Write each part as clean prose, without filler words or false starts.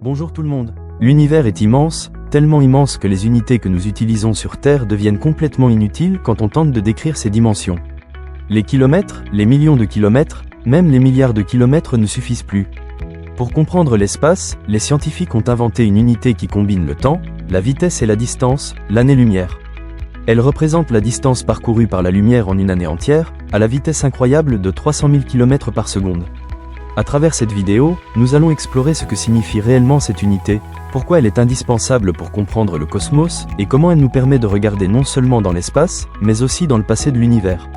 Bonjour tout le monde. L'univers est immense, tellement immense que les unités que nous utilisons sur Terre deviennent complètement inutiles quand on tente de décrire ses dimensions. Les kilomètres, les millions de kilomètres, même les milliards de kilomètres ne suffisent plus. Pour comprendre l'espace, les scientifiques ont inventé une unité qui combine le temps, la vitesse et la distance, l'année-lumière. Elle représente la distance parcourue par la lumière en une année entière, à la vitesse incroyable de 300 000 km par seconde. À travers cette vidéo, nous allons explorer ce que signifie réellement cette unité, pourquoi elle est indispensable pour comprendre le cosmos, et comment elle nous permet de regarder non seulement dans l'espace, mais aussi dans le passé de l'univers.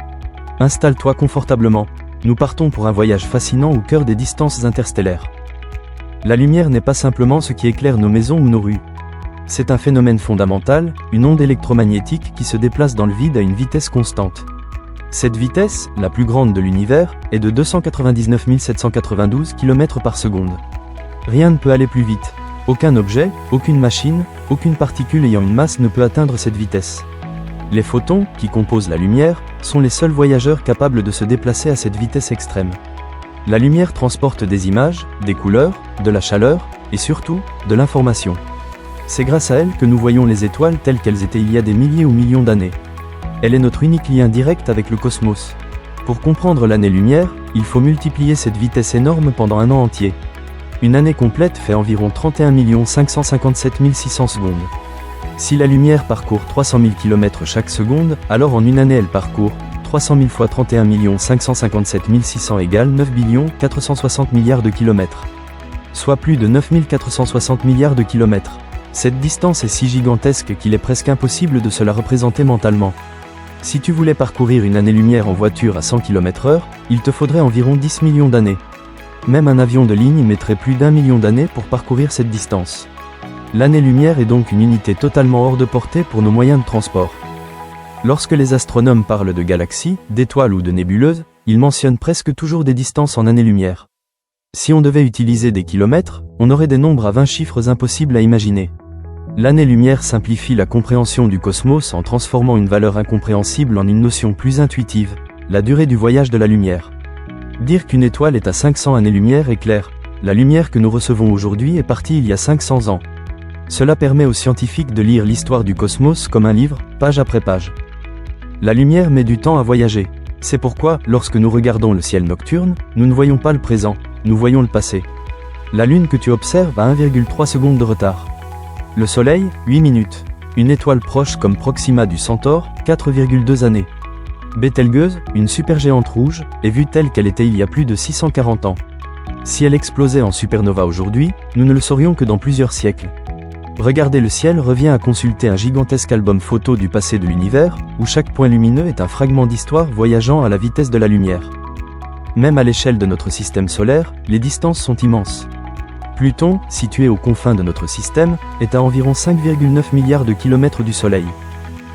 Installe-toi confortablement. Nous partons pour un voyage fascinant au cœur des distances interstellaires. La lumière n'est pas simplement ce qui éclaire nos maisons ou nos rues. C'est un phénomène fondamental, une onde électromagnétique qui se déplace dans le vide à une vitesse constante. Cette vitesse, la plus grande de l'univers, est de 299 792 km par seconde. Rien ne peut aller plus vite. Aucun objet, aucune machine, aucune particule ayant une masse ne peut atteindre cette vitesse. Les photons, qui composent la lumière, sont les seuls voyageurs capables de se déplacer à cette vitesse extrême. La lumière transporte des images, des couleurs, de la chaleur, et surtout, de l'information. C'est grâce à elle que nous voyons les étoiles telles qu'elles étaient il y a des milliers ou millions d'années. Elle est notre unique lien direct avec le cosmos. Pour comprendre l'année-lumière, il faut multiplier cette vitesse énorme pendant un an entier. Une année complète fait environ 31 557 600 secondes. Si la lumière parcourt 300 000 km chaque seconde, alors en une année elle parcourt 300 000 fois 31 557 600 égale 9 460 milliards de kilomètres. Soit plus de 9 460 milliards de kilomètres. Cette distance est si gigantesque qu'il est presque impossible de se la représenter mentalement. Si tu voulais parcourir une année-lumière en voiture à 100 km/h, il te faudrait environ 10 millions d'années. Même un avion de ligne mettrait plus d'1 million d'années pour parcourir cette distance. L'année-lumière est donc une unité totalement hors de portée pour nos moyens de transport. Lorsque les astronomes parlent de galaxies, d'étoiles ou de nébuleuses, ils mentionnent presque toujours des distances en années-lumière. Si on devait utiliser des kilomètres, on aurait des nombres à 20 chiffres impossibles à imaginer. L'année-lumière simplifie la compréhension du cosmos en transformant une valeur incompréhensible en une notion plus intuitive, la durée du voyage de la lumière. Dire qu'une étoile est à 500 années-lumière est clair, la lumière que nous recevons aujourd'hui est partie il y a 500 ans. Cela permet aux scientifiques de lire l'histoire du cosmos comme un livre, page après page. La lumière met du temps à voyager. C'est pourquoi, lorsque nous regardons le ciel nocturne, nous ne voyons pas le présent, nous voyons le passé. La Lune que tu observes a 1,3 secondes de retard. Le Soleil, 8 minutes. Une étoile proche comme Proxima du Centaure, 4,2 années. Bételgeuse, une supergéante rouge, est vue telle qu'elle était il y a plus de 640 ans. Si elle explosait en supernova aujourd'hui, nous ne le saurions que dans plusieurs siècles. Regarder le ciel revient à consulter un gigantesque album photo du passé de l'univers, où chaque point lumineux est un fragment d'histoire voyageant à la vitesse de la lumière. Même à l'échelle de notre système solaire, les distances sont immenses. Pluton, situé aux confins de notre système, est à environ 5,9 milliards de kilomètres du Soleil.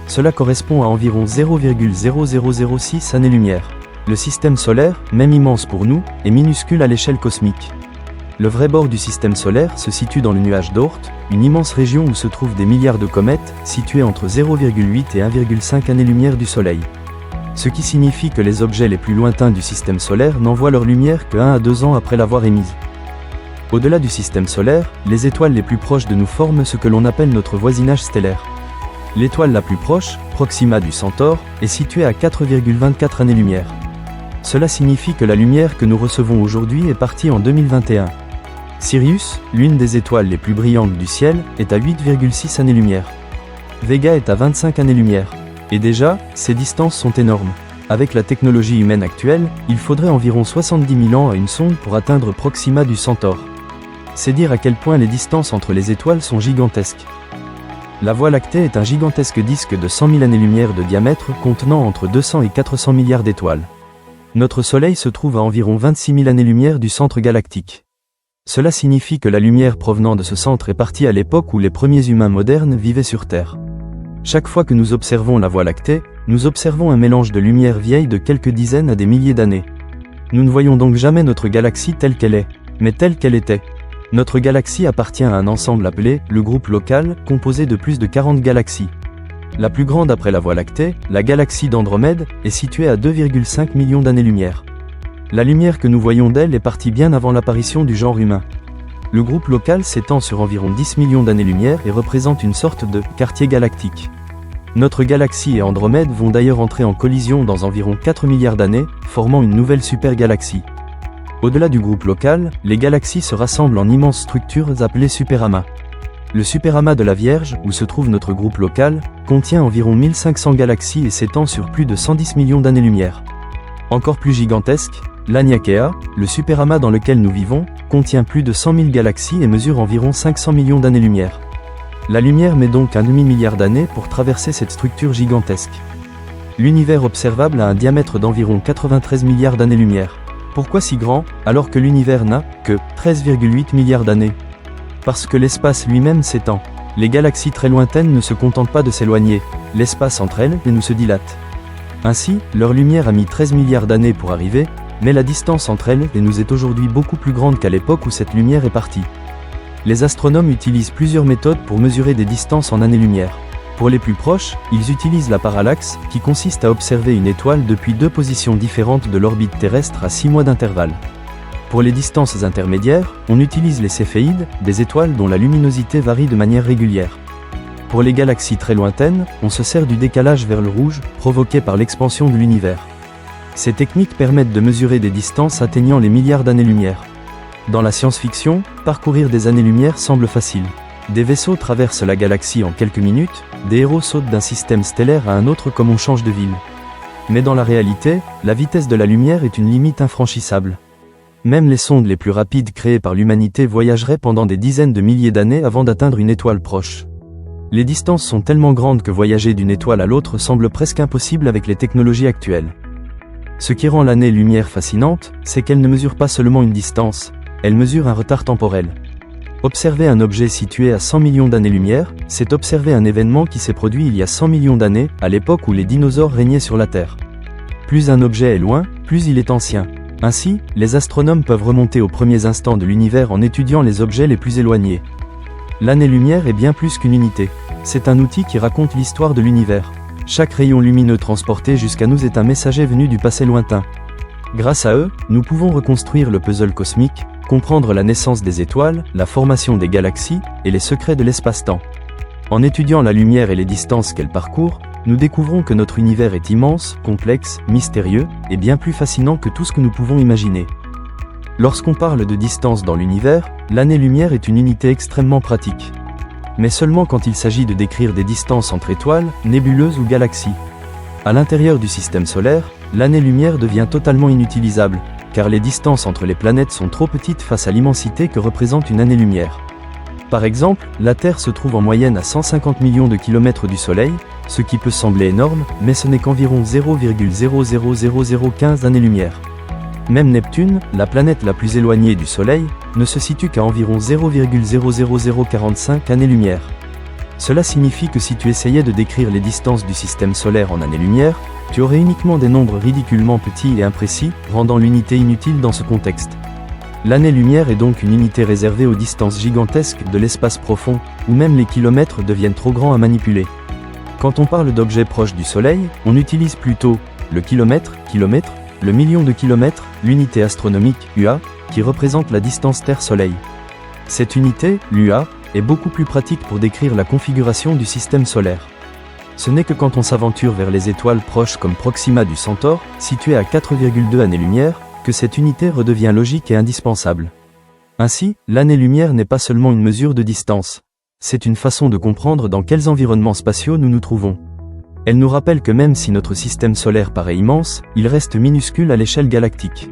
Cela correspond à environ 0,0006 années-lumière. Le système solaire, même immense pour nous, est minuscule à l'échelle cosmique. Le vrai bord du système solaire se situe dans le nuage d'Oort, une immense région où se trouvent des milliards de comètes, situées entre 0,8 et 1,5 années-lumière du Soleil. Ce qui signifie que les objets les plus lointains du système solaire n'envoient leur lumière que 1 à 2 ans après l'avoir émise. Au-delà du système solaire, les étoiles les plus proches de nous forment ce que l'on appelle notre voisinage stellaire. L'étoile la plus proche, Proxima du Centaure, est située à 4,24 années-lumière. Cela signifie que la lumière que nous recevons aujourd'hui est partie en 2021. Sirius, l'une des étoiles les plus brillantes du ciel, est à 8,6 années-lumière. Vega est à 25 années-lumière. Et déjà, ces distances sont énormes. Avec la technologie humaine actuelle, il faudrait environ 70 000 ans à une sonde pour atteindre Proxima du Centaure. C'est dire à quel point les distances entre les étoiles sont gigantesques. La Voie lactée est un gigantesque disque de 100 000 années-lumière de diamètre contenant entre 200 et 400 milliards d'étoiles. Notre Soleil se trouve à environ 26 000 années-lumière du centre galactique. Cela signifie que la lumière provenant de ce centre est partie à l'époque où les premiers humains modernes vivaient sur Terre. Chaque fois que nous observons la Voie lactée, nous observons un mélange de lumière vieille de quelques dizaines à des milliers d'années. Nous ne voyons donc jamais notre galaxie telle qu'elle est, mais telle qu'elle était. Notre galaxie appartient à un ensemble appelé le groupe local, composé de plus de 40 galaxies. La plus grande après la Voie lactée, la galaxie d'Andromède, est située à 2,5 millions d'années-lumière. La lumière que nous voyons d'elle est partie bien avant l'apparition du genre humain. Le groupe local s'étend sur environ 10 millions d'années-lumière et représente une sorte de quartier galactique. Notre galaxie et Andromède vont d'ailleurs entrer en collision dans environ 4 milliards d'années, formant une nouvelle supergalaxie. Au-delà du groupe local, les galaxies se rassemblent en immenses structures appelées superamas. Le superamas de la Vierge, où se trouve notre groupe local, contient environ 1500 galaxies et s'étend sur plus de 110 millions d'années-lumière. Encore plus gigantesque, l'Aniakea, le superamas dans lequel nous vivons, contient plus de 100 000 galaxies et mesure environ 500 millions d'années-lumière. La lumière met donc un demi-milliard d'années pour traverser cette structure gigantesque. L'univers observable a un diamètre d'environ 93 milliards d'années-lumière. Pourquoi si grand, alors que l'univers n'a que 13,8 milliards d'années? Parce que l'espace lui-même s'étend. Les galaxies très lointaines ne se contentent pas de s'éloigner, l'espace entre elles et nous se dilate. Ainsi, leur lumière a mis 13 milliards d'années pour arriver, mais la distance entre elles et nous est aujourd'hui beaucoup plus grande qu'à l'époque où cette lumière est partie. Les astronomes utilisent plusieurs méthodes pour mesurer des distances en années-lumière. Pour les plus proches, ils utilisent la parallaxe, qui consiste à observer une étoile depuis deux positions différentes de l'orbite terrestre à 6 mois d'intervalle. Pour les distances intermédiaires, on utilise les céphéides, des étoiles dont la luminosité varie de manière régulière. Pour les galaxies très lointaines, on se sert du décalage vers le rouge, provoqué par l'expansion de l'univers. Ces techniques permettent de mesurer des distances atteignant les milliards d'années-lumière. Dans la science-fiction, parcourir des années-lumière semble facile. Des vaisseaux traversent la galaxie en quelques minutes, des héros sautent d'un système stellaire à un autre comme on change de ville. Mais dans la réalité, la vitesse de la lumière est une limite infranchissable. Même les sondes les plus rapides créées par l'humanité voyageraient pendant des dizaines de milliers d'années avant d'atteindre une étoile proche. Les distances sont tellement grandes que voyager d'une étoile à l'autre semble presque impossible avec les technologies actuelles. Ce qui rend l'année-lumière fascinante, c'est qu'elle ne mesure pas seulement une distance, elle mesure un retard temporel. Observer un objet situé à 100 millions d'années-lumière, c'est observer un événement qui s'est produit il y a 100 millions d'années, à l'époque où les dinosaures régnaient sur la Terre. Plus un objet est loin, plus il est ancien. Ainsi, les astronomes peuvent remonter aux premiers instants de l'univers en étudiant les objets les plus éloignés. L'année-lumière est bien plus qu'une unité. C'est un outil qui raconte l'histoire de l'univers. Chaque rayon lumineux transporté jusqu'à nous est un messager venu du passé lointain. Grâce à eux, nous pouvons reconstruire le puzzle cosmique, comprendre la naissance des étoiles, la formation des galaxies, et les secrets de l'espace-temps. En étudiant la lumière et les distances qu'elle parcourt, nous découvrons que notre univers est immense, complexe, mystérieux, et bien plus fascinant que tout ce que nous pouvons imaginer. Lorsqu'on parle de distance dans l'univers, l'année-lumière est une unité extrêmement pratique. Mais seulement quand il s'agit de décrire des distances entre étoiles, nébuleuses ou galaxies. À l'intérieur du système solaire, l'année-lumière devient totalement inutilisable, car les distances entre les planètes sont trop petites face à l'immensité que représente une année-lumière. Par exemple, la Terre se trouve en moyenne à 150 millions de kilomètres du Soleil, ce qui peut sembler énorme, mais ce n'est qu'environ 0,000015 années-lumière. Même Neptune, la planète la plus éloignée du Soleil, ne se situe qu'à environ 0,00045 années-lumière. Cela signifie que si tu essayais de décrire les distances du système solaire en années-lumière, tu aurais uniquement des nombres ridiculement petits et imprécis, rendant l'unité inutile dans ce contexte. L'année-lumière est donc une unité réservée aux distances gigantesques de l'espace profond, où même les kilomètres deviennent trop grands à manipuler. Quand on parle d'objets proches du Soleil, on utilise plutôt le kilomètre, le million de kilomètres, l'unité astronomique, UA, qui représente la distance Terre-Soleil. Cette unité, l'UA, est beaucoup plus pratique pour décrire la configuration du système solaire. Ce n'est que quand on s'aventure vers les étoiles proches comme Proxima du Centaure, située à 4,2 années-lumière, que cette unité redevient logique et indispensable. Ainsi, l'année-lumière n'est pas seulement une mesure de distance. C'est une façon de comprendre dans quels environnements spatiaux nous nous trouvons. Elle nous rappelle que même si notre système solaire paraît immense, il reste minuscule à l'échelle galactique.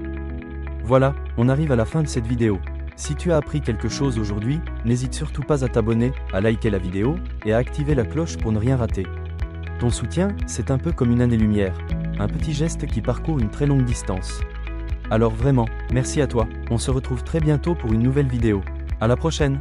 Voilà, on arrive à la fin de cette vidéo. Si tu as appris quelque chose aujourd'hui, n'hésite surtout pas à t'abonner, à liker la vidéo, et à activer la cloche pour ne rien rater. Ton soutien, c'est un peu comme une année-lumière, un petit geste qui parcourt une très longue distance. Alors vraiment, merci à toi, on se retrouve très bientôt pour une nouvelle vidéo. À la prochaine!